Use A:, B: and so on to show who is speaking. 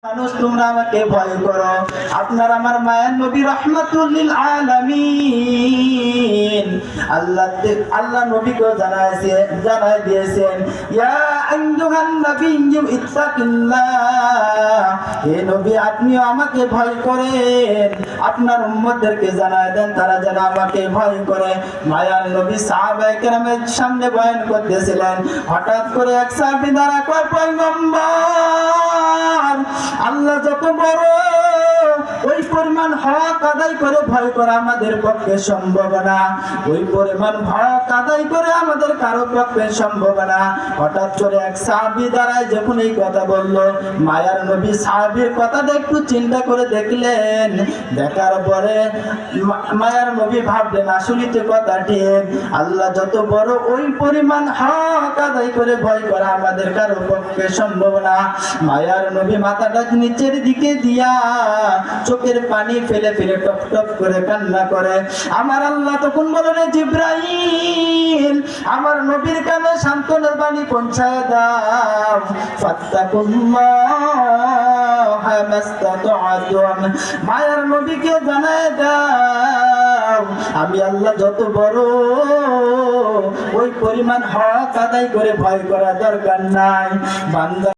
A: মানুষ তোমরা আমাকে ভয় করো। আপনার আমার মায়ের নবী রাহমাতুল লিল আলামিন আল্লাহ নবীকে জানাই দিয়েছেন, ইয়া আইয়ুহান নাবিয়্যু ইত্তাকিল্লাহ, হে নবী আপনিও আমাকে ভয় করেন। আপনার উম্মতদেরকে জানাই দেন তারা যেন আমাকে ভয় করে। মায়ার নবী সাহাবায়ে কেরামের সামনে বয়ান করতেছিলেন, হঠাৎ করে এক সাহাবী দাঁড়া কয়, পয়গম্বর আল্লাহ যত বড়, ওই পরিমাণ হক আদায় করে ভয় করা আমাদের পক্ষে সম্ভব না। ওই পরিমাণ হক আদায় করে আমাদের কারো পক্ষে সম্ভব না। হঠাৎ করে এক সাহাবী দাঁড়ায় যখন এই কথা বললো, মায়ার নবী সাহাবীর কথাটা একটু চিন্তা করে দেখলেন। দেখার পরে মায়ার নবী ভাবলেন আসলে তো কথা ঠিক, আল্লাহ যত বড় ওই পরিমাণ হক আদায় করে ভয় করা আমাদের কারো পক্ষে সম্ভব না। মায়ার নবী মাথাটা নিচের দিকে দিয়া চোখের পানি ফেলে ফেলে টপ টপ করে কান্না করে। আমার আল্লাহ তখন বলেন, জিবরাইল আমার নবীর কানে সান্ত্বনার বাণী পৌঁছায় দাও, ফাত্তাকুল্লাহ মাস্তাতুম, মায়ার নবীকে জানায় দাও আমি আল্লাহ যত বড় ওই পরিমাণ হক আদায় করে ভয় করা দরকার নাই। বান্দা